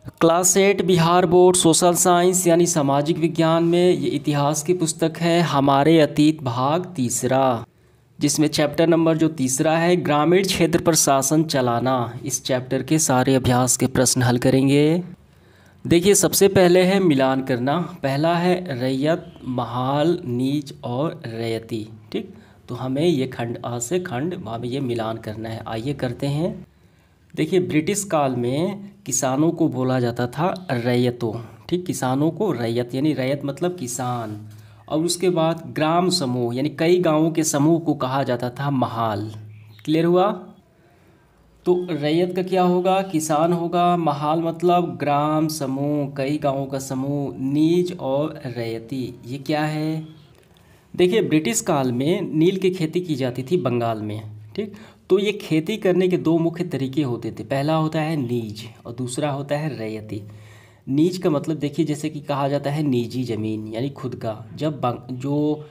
Class 8 Bihar board social science यानी सामाजिक विज्ञान में ये इतिहास की पुस्तक है हमारे अतीत भाग तीसरा, जिसमें चैप्टर नंबर जो तीसरा है ग्रामीण क्षेत्र पर शासन चलाना। इस चैप्टर के सारे अभ्यास के प्रश्न हल करेंगे। देखिए, सबसे पहले है मिलान करना। पहला है रैयत, महाल, नीच और रैयती। ठीक, तो हमें ये खंड आ से खंड हमें ये मिलान करना है। आइए करते हैं। देखिए, ब्रिटिश काल में किसानों को बोला जाता था रैयतों। ठीक, किसानों को रैयत यानी रैयत मतलब किसान। और उसके बाद ग्राम समूह यानी कई गांवों के समूह को कहा जाता था महाल। क्लियर हुआ? तो रैयत का क्या होगा? किसान होगा। महाल मतलब ग्राम समूह, कई गांवों का समूह। नीच और रैयती ये क्या है? देखिए, ब्रिटिश काल में नील की खेती की जाती थी बंगाल में। ठीक, तो ये खेती करने के दो मुख्य तरीके होते थे। पहला होता है नीज और दूसरा होता है रैयती। नीज का मतलब देखिए, जैसे कि कहा जाता है निजी ज़मीन यानी खुद का। जब जो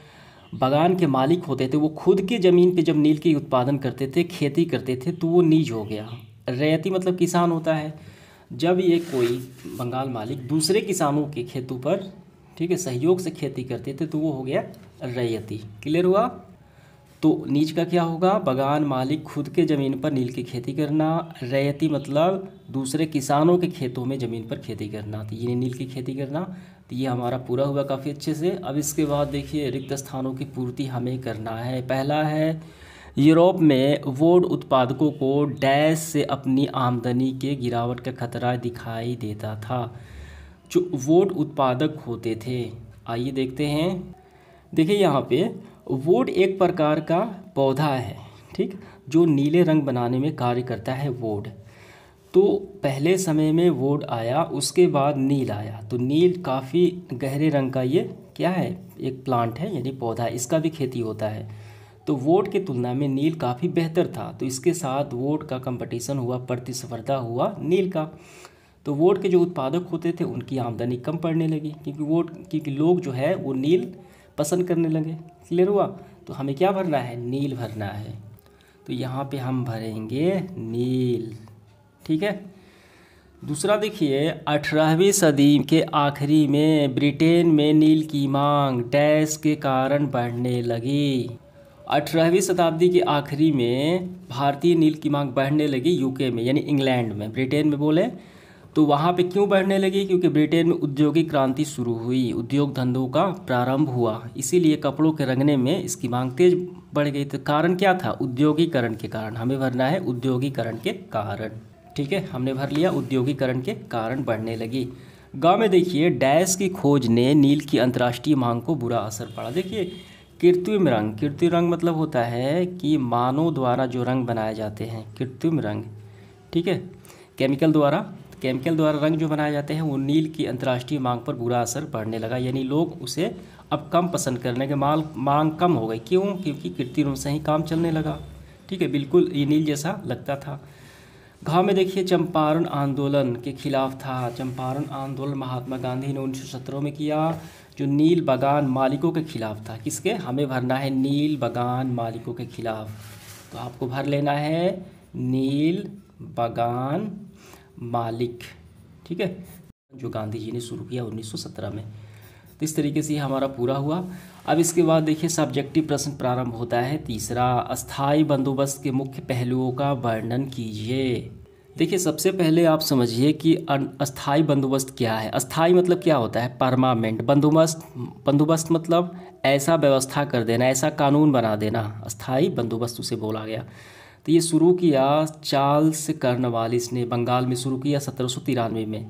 बागान के मालिक होते थे वो खुद की ज़मीन पे जब नील की उत्पादन करते थे, खेती करते थे, तो वो नीज हो गया। रैयती मतलब किसान होता है जब ये कोई बंगाल मालिक दूसरे किसानों के खेतों पर, ठीक है, सहयोग से खेती करते थे, तो वो हो गया रैयती। क्लियर हुआ? तो नीच का क्या होगा? बागान मालिक खुद के ज़मीन पर नील की खेती करना। रैयती मतलब दूसरे किसानों के खेतों में ज़मीन पर खेती करना, तो ये नील की खेती करना। तो ये हमारा पूरा हुआ काफ़ी अच्छे से। अब इसके बाद देखिए, रिक्त स्थानों की पूर्ति हमें करना है। पहला है यूरोप में वुड उत्पादकों को डैश से अपनी आमदनी के गिरावट का खतरा दिखाई देता था। जो वुड उत्पादक होते थे, आइए देखते हैं। देखिए, यहाँ पे वुड एक प्रकार का पौधा है, ठीक, जो नीले रंग बनाने में कार्य करता है वुड। तो पहले समय में वुड आया, उसके बाद नील आया। तो नील काफ़ी गहरे रंग का ये क्या है? एक प्लांट है यानी पौधा, इसका भी खेती होता है। तो वुड की तुलना में नील काफ़ी बेहतर था, तो इसके साथ वुड का कंपटीशन हुआ, प्रतिस्पर्धा हुआ नील का। तो वुड के जो उत्पादक होते थे उनकी आमदनी कम पड़ने लगी, क्योंकि लोग जो है वो नील पसंद करने लगे। क्लियर हुआ? तो हमें क्या भरना है? नील भरना है। तो यहाँ पे हम भरेंगे नील। ठीक है। दूसरा देखिए, 18वीं सदी के आखिरी में ब्रिटेन में नील की मांग डैश के कारण बढ़ने लगी। 18वीं शताब्दी के आखिरी में भारतीय नील की मांग बढ़ने लगी यूके में यानी इंग्लैंड में। ब्रिटेन में बोले तो वहाँ पे क्यों बढ़ने लगी? क्योंकि ब्रिटेन में औद्योगिक क्रांति शुरू हुई, उद्योग धंधों का प्रारंभ हुआ, इसीलिए कपड़ों के रंगने में इसकी मांग तेज बढ़ गई। तो कारण क्या था? उद्योगीकरण के कारण। हमें भरना है उद्योगीकरण के कारण। ठीक है, हमने भर लिया उद्योगीकरण के कारण बढ़ने लगी। गाँव में देखिए, डैश की खोज ने नील की अंतर्राष्ट्रीय मांग को बुरा असर पड़ा। देखिए, कृत्रिम रंग, कृत्रिम रंग मतलब होता है कि मानव द्वारा जो रंग बनाए जाते हैं, कृत्रिम रंग, ठीक है, केमिकल द्वारा रंग जो बनाए जाते हैं, वो नील की अंतर्राष्ट्रीय मांग पर बुरा असर पड़ने लगा। यानी लोग उसे अब कम पसंद करने के मांग कम हो गई। क्यों? क्योंकि कृत्रिम रंग से ही काम चलने लगा। ठीक है, बिल्कुल ये नील जैसा लगता था। गाँव में देखिए, चंपारण आंदोलन के खिलाफ था। चंपारण आंदोलन महात्मा गांधी ने 1917 में किया, जो नील बागान मालिकों के खिलाफ था। किसके? हमें भरना है नील बागान मालिकों के खिलाफ। तो आपको भर लेना है नील बागान मालिक। ठीक है, जो गांधी जी ने शुरू किया 1917 में। तो इस तरीके से हमारा पूरा हुआ। अब इसके बाद देखिए, सब्जेक्टिव प्रश्न प्रारंभ होता है तीसरा। अस्थाई बंदोबस्त के मुख्य पहलुओं का वर्णन कीजिए। देखिए, सबसे पहले आप समझिए कि अस्थाई बंदोबस्त क्या है। अस्थाई मतलब क्या होता है? परमानेंट। बंदोबस्त मतलब ऐसा व्यवस्था कर देना, ऐसा कानून बना देना, अस्थाई बंदोबस्त उसे बोला गया। तो ये शुरू किया चार्ल्स कॉर्नवालिस ने, बंगाल में शुरू किया 1793 में।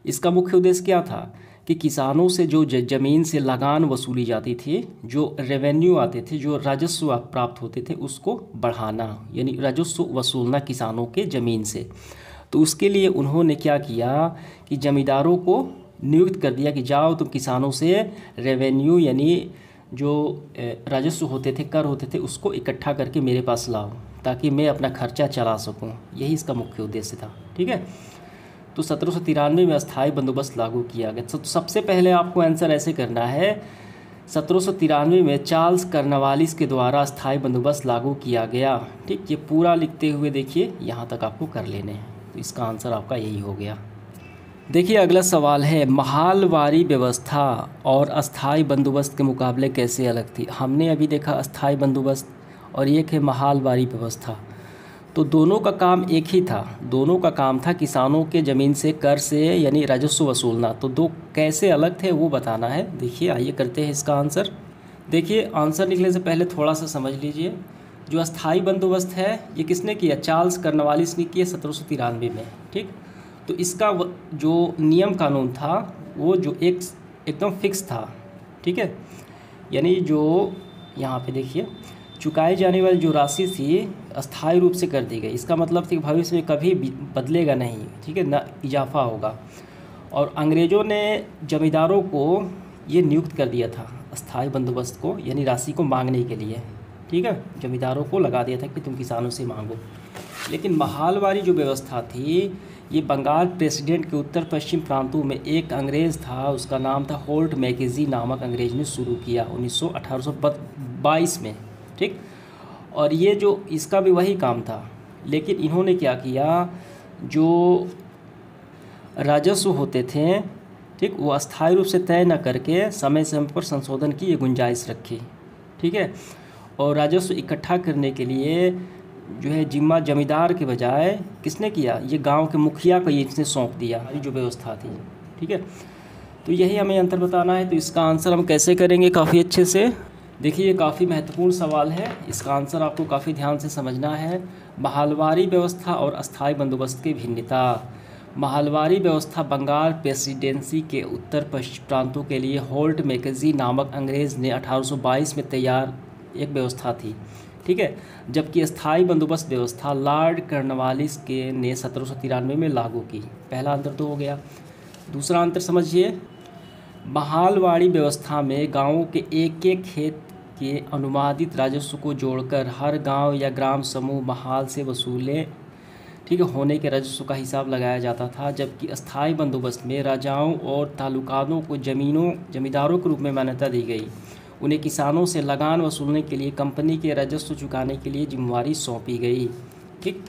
इसका मुख्य उद्देश्य क्या था? कि किसानों से जो ज़मीन से लगान वसूली जाती थी, जो रेवेन्यू आते थे, जो राजस्व प्राप्त होते थे, उसको बढ़ाना, यानी राजस्व वसूलना किसानों के ज़मीन से। तो उसके लिए उन्होंने क्या किया कि जमींदारों को नियुक्त कर दिया कि जाओ तुम किसानों से रेवेन्यू यानी जो राजस्व होते थे, कर होते थे, उसको इकट्ठा करके मेरे पास लाओ, ताकि मैं अपना खर्चा चला सकूं। यही इसका मुख्य उद्देश्य था। ठीक है, तो 1793 में अस्थाई बंदोबस्त लागू किया गया। तो सबसे पहले आपको आंसर ऐसे करना है, 1793 में चार्ल्स कॉर्नवालिस के द्वारा अस्थाई बंदोबस्त लागू किया गया। ठीक, ये पूरा लिखते हुए देखिए यहाँ तक आपको कर लेने हैं। तो इसका आंसर आपका यही हो गया। देखिए अगला सवाल है, महालवारी व्यवस्था और अस्थाई बंदोबस्त के मुकाबले कैसे अलग थी। हमने अभी देखा अस्थाई बंदोबस्त और एक है महालवारी व्यवस्था। तो दोनों का काम एक ही था, दोनों का काम था किसानों के ज़मीन से कर से यानी राजस्व वसूलना। तो दो कैसे अलग थे वो बताना है। देखिए आइए करते हैं इसका आंसर। देखिए आंसर निकलने से पहले थोड़ा सा समझ लीजिए। जो अस्थाई बंदोबस्त है ये किसने किया, चार्ल्स कॉर्नवालिस ने किया 1793 में। ठीक, तो इसका जो नियम कानून था वो जो एकदम फिक्स था। ठीक है, यानी जो यहाँ पे देखिए चुकाई जाने वाली जो राशि थी अस्थायी रूप से कर दी गई। इसका मतलब था कि भविष्य में कभी बदलेगा नहीं, ठीक है, ना इजाफा होगा। और अंग्रेज़ों ने जमींदारों को ये नियुक्त कर दिया था अस्थायी बंदोबस्त को, यानी राशि को मांगने के लिए। ठीक है, जमींदारों को लगा दिया था कि तुम किसानों से मांगो। लेकिन महालवारी जो व्यवस्था थी ये बंगाल प्रेसिडेंट के उत्तर पश्चिम प्रांतों में एक अंग्रेज़ था, उसका नाम था होल्ट मैकेजी नामक अंग्रेज़ ने शुरू किया 1822 में। ठीक, और ये जो इसका भी वही काम था। लेकिन इन्होंने क्या किया, जो राजस्व होते थे ठीक वो अस्थायी रूप से तय न करके समय समय पर संशोधन की ये गुंजाइश रखी। ठीक है, और राजस्व इकट्ठा करने के लिए जो है जिम्मा जमींदार के बजाय किसने किया, ये गांव के मुखिया को ये इसने सौंप दिया, ये जो व्यवस्था थी। ठीक है, तो यही हमें अंतर बताना है। तो इसका आंसर हम कैसे करेंगे काफ़ी अच्छे से। देखिए ये काफ़ी महत्वपूर्ण सवाल है, इसका आंसर आपको काफ़ी ध्यान से समझना है। महालवारी व्यवस्था और अस्थायी बंदोबस्त की भिन्नता। महालवारी व्यवस्था बंगाल प्रेसिडेंसी के उत्तर पश्चिम प्रांतों के लिए होल्ट मैकेजी नामक अंग्रेज़ ने 1822 में तैयार एक व्यवस्था थी। ठीक है, जबकि अस्थायी बंदोबस्त व्यवस्था लॉर्ड कॉर्नवालिस के ने 1793 में लागू की। पहला अंतर तो हो गया। दूसरा अंतर समझिए, महालवाड़ी व्यवस्था में गांवों के एक एक खेत के अनुमानित राजस्व को जोड़कर हर गांव या ग्राम समूह महाल से वसूले ठीक है होने के राजस्व का हिसाब लगाया जाता था। जबकि अस्थायी बंदोबस्त में राजाओं और तालुकातों को जमींदारों के रूप में मान्यता दी गई। उन्हें किसानों से लगान वसूलने के लिए कंपनी के राजस्व चुकाने के लिए जिम्मेवारी सौंपी गई। ठीक,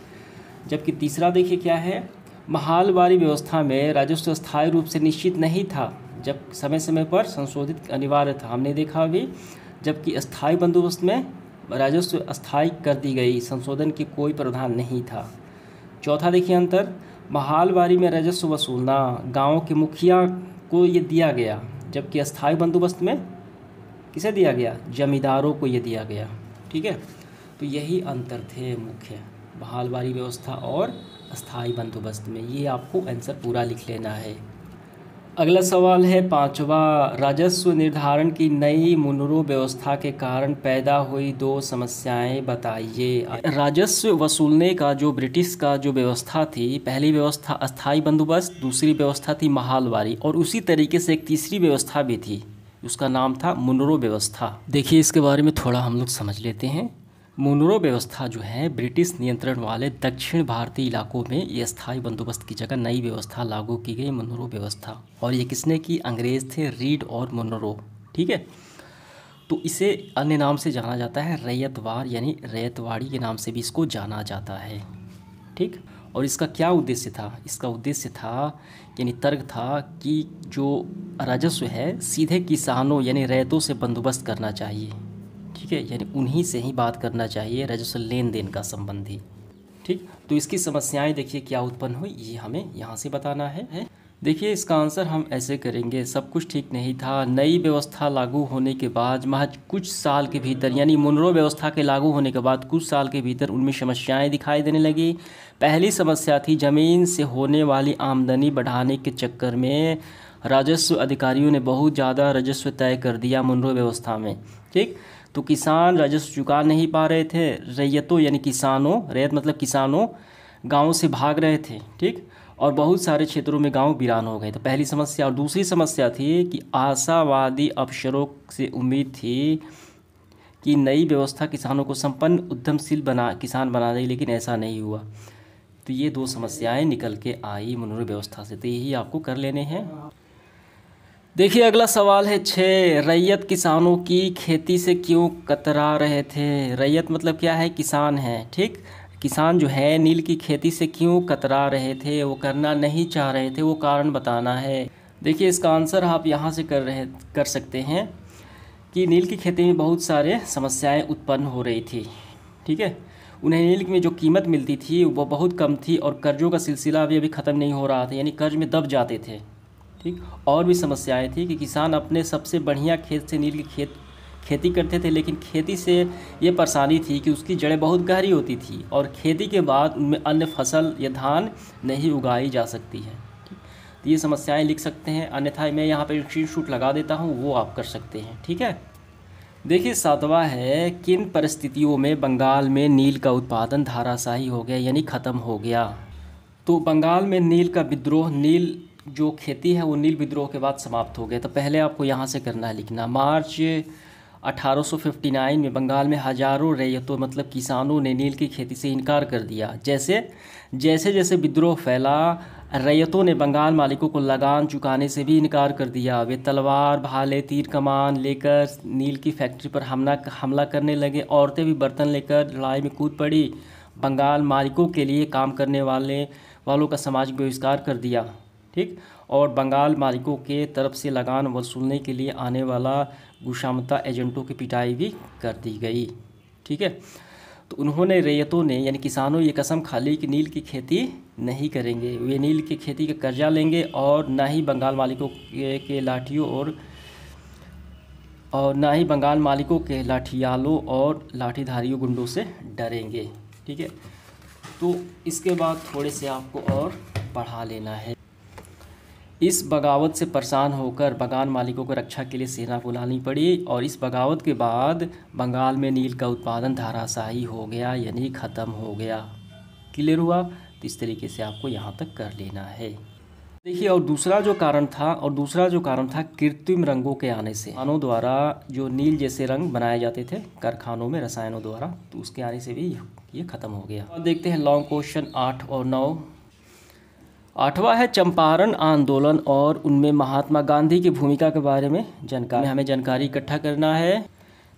जबकि तीसरा देखिए क्या है, महालवारी व्यवस्था में राजस्व स्थायी रूप से निश्चित नहीं था, जब समय समय पर संशोधित अनिवार्य था, हमने देखा अभी। जबकि अस्थायी बंदोबस्त में राजस्व अस्थायी कर दी गई, संशोधन की कोई प्रावधान नहीं था। चौथा देखिए अंतर, महालवारी में राजस्व वसूलना गाँव के मुखिया को ये दिया गया, जबकि अस्थायी बंदोबस्त में किसे दिया गया, जमींदारों को ये दिया गया। ठीक है, तो यही अंतर थे मुख्य महालवारी व्यवस्था और अस्थायी बंदोबस्त में। ये आपको आंसर पूरा लिख लेना है। अगला सवाल है पांचवा, राजस्व निर्धारण की नई मुनरो व्यवस्था के कारण पैदा हुई दो समस्याएं बताइए। राजस्व वसूलने का जो ब्रिटिश का जो व्यवस्था थी, पहली व्यवस्था अस्थायी बंदोबस्त, दूसरी व्यवस्था थी महालवारी, और उसी तरीके से एक तीसरी व्यवस्था भी थी, उसका नाम था मुनरो व्यवस्था। देखिए इसके बारे में थोड़ा हम लोग समझ लेते हैं। मुनरो व्यवस्था जो है ब्रिटिश नियंत्रण वाले दक्षिण भारतीय इलाकों में ये स्थायी बंदोबस्त की जगह नई व्यवस्था लागू की गई, मुनरो व्यवस्था। और ये किसने की, अंग्रेज़ थे रीड और मुनरो। ठीक है, तो इसे अन्य नाम से जाना जाता है रैयतवार, यानी रैयतवाड़ी के नाम से भी इसको जाना जाता है। ठीक, और इसका क्या उद्देश्य था, इसका उद्देश्य था यानी तर्क था कि जो राजस्व है सीधे किसानों यानी रैयतों से बंदोबस्त करना चाहिए। ठीक है, यानी उन्हीं से ही बात करना चाहिए, राजस्व लेन देन का संबंधी। ठीक, तो इसकी समस्याएं देखिए क्या उत्पन्न हुई, ये हमें यहाँ से बताना है। देखिए इसका आंसर हम ऐसे करेंगे, सब कुछ ठीक नहीं था। नई व्यवस्था लागू होने के बाद महज कुछ साल के भीतर, यानी मुनरो व्यवस्था के लागू होने के बाद कुछ साल के भीतर उनमें समस्याएं दिखाई देने लगी। पहली समस्या थी ज़मीन से होने वाली आमदनी बढ़ाने के चक्कर में राजस्व अधिकारियों ने बहुत ज़्यादा राजस्व तय कर दिया मुनरो व्यवस्था में। ठीक, तो किसान राजस्व चुका नहीं पा रहे थे, रैयतों यानी किसानों, रैयत मतलब किसानों गाँव से भाग रहे थे। ठीक, और बहुत सारे क्षेत्रों में गांव वीरान हो गए। तो पहली समस्या। और दूसरी समस्या थी कि आशावादी अफसरों से उम्मीद थी कि नई व्यवस्था किसानों को संपन्न उद्यमशील किसान बना देगी, लेकिन ऐसा नहीं हुआ। तो ये दो समस्याएं निकल के आई मुनरो व्यवस्था से, तो यही आपको कर लेने हैं। देखिए अगला सवाल है 6, रैयत किसानों की खेती से क्यों कतरा रहे थे। रैयत मतलब क्या है, किसान है। ठीक, किसान जो है नील की खेती से क्यों कतरा रहे थे, वो करना नहीं चाह रहे थे, वो कारण बताना है। देखिए इसका आंसर आप यहाँ से कर सकते हैं कि नील की खेती में बहुत सारे समस्याएं उत्पन्न हो रही थी। ठीक है, उन्हें नील में जो कीमत मिलती थी वो बहुत कम थी और कर्ज़ों का सिलसिला अभी ख़त्म नहीं हो रहा था, यानी कर्ज में दब जाते थे। ठीक, और भी समस्याएं थी कि किसान अपने सबसे बढ़िया खेत से नील की खेती करते थे, लेकिन खेती से ये परेशानी थी कि उसकी जड़ें बहुत गहरी होती थी और खेती के बाद उनमें अन्य फसल या धान नहीं उगाई जा सकती है। ठीक, तो ये समस्याएं लिख सकते हैं, अन्यथा मैं यहाँ पर स्क्रीनशॉट लगा देता हूँ, वो आप कर सकते हैं। ठीक है, देखिए 7वां है, किन परिस्थितियों में बंगाल में नील का उत्पादन धाराशाही हो गया, यानी ख़त्म हो गया। तो बंगाल में नील का विद्रोह, नील जो खेती है वो नील विद्रोह के बाद समाप्त हो गया। तो पहले आपको यहाँ से करना है लिखना, मार्च 1859 में बंगाल में हजारों रैयतों मतलब किसानों ने नील की खेती से इनकार कर दिया। जैसे जैसे विद्रोह फैला, रैयतों ने बंगाल मालिकों को लगान चुकाने से भी इनकार कर दिया। वे तलवार, भाले, तीर कमान लेकर नील की फैक्ट्री पर हमला करने लगे। औरतें भी बर्तन लेकर लड़ाई में कूद पड़ी। बंगाल मालिकों के लिए काम करने वालों का सामाजिक बहिष्कार कर दिया। ठीक, और बंगाल मालिकों के तरफ से लगान वसूलने के लिए आने वाला गुशामता एजेंटों की पिटाई भी कर दी गई। ठीक है, तो उन्होंने रैयतों ने यानी किसानों ये कसम खा ली कि नील की खेती नहीं करेंगे, वे नील की खेती का कर्जा लेंगे और ना ही बंगाल मालिकों के लाठियों और ना ही बंगाल मालिकों के लाठियालों और लाठीधारियों गुंडों से डरेंगे। ठीक है, तो इसके बाद थोड़े से आपको और पढ़ा लेना है। इस बगावत से परेशान होकर बंगाल मालिकों को रक्षा के लिए सेना बुलानी पड़ी और इस बगावत के बाद बंगाल में नील का उत्पादन धाराशाही हो गया, यानी ख़त्म हो गया। क्लियर हुआ? तो इस तरीके से आपको यहाँ तक कर लेना है। देखिए और दूसरा जो कारण था कृत्रिम रंगों के आने से, कारखानों द्वारा जो नील जैसे रंग बनाए जाते थे कारखानों में रसायनों द्वारा, तो उसके आने से भी ये ख़त्म हो गया। अब देखते हैं लॉन्ग क्वेश्चन 8 और 9। 8वां है चंपारण आंदोलन और उनमें महात्मा गांधी की भूमिका के बारे में जानकारी, हमें जानकारी इकट्ठा करना है।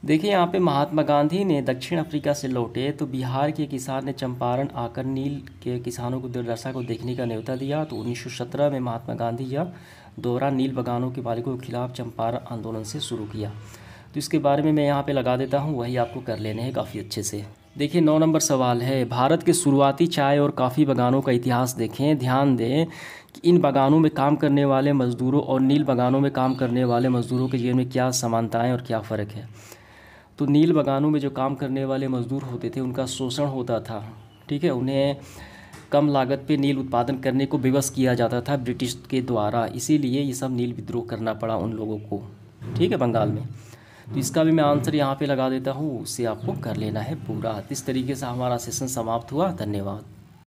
देखिए यहाँ पे महात्मा गांधी ने दक्षिण अफ्रीका से लौटे तो बिहार के किसान ने चंपारण आकर नील के किसानों को दुर्दशा को देखने का न्योता दिया। तो 1917 में महात्मा गांधी यह दौरा नील बागानों के मालिकों के खिलाफ चंपारण आंदोलन से शुरू किया। तो इसके बारे में मैं यहाँ पे लगा देता हूँ, वही आपको कर लेने हैं काफ़ी अच्छे से। देखिए 9 नंबर सवाल है, भारत के शुरुआती चाय और कॉफ़ी बागानों का इतिहास देखें। ध्यान दें कि इन बागानों में काम करने वाले मज़दूरों और नील बागानों में काम करने वाले मज़दूरों के जीवन में क्या समानताएं और क्या फ़र्क है। तो नील बागानों में जो काम करने वाले मज़दूर होते थे उनका शोषण होता था। ठीक है, उन्हें कम लागत पे नील उत्पादन करने को विवश किया जाता था ब्रिटिश के द्वारा, इसीलिए ये सब नील विद्रोह करना पड़ा उन लोगों को। ठीक है, बंगाल में। तो इसका भी मैं आंसर यहाँ पे लगा देता हूँ, उससे आपको कर लेना है पूरा। इस तरीके से हमारा सेशन समाप्त हुआ। धन्यवाद।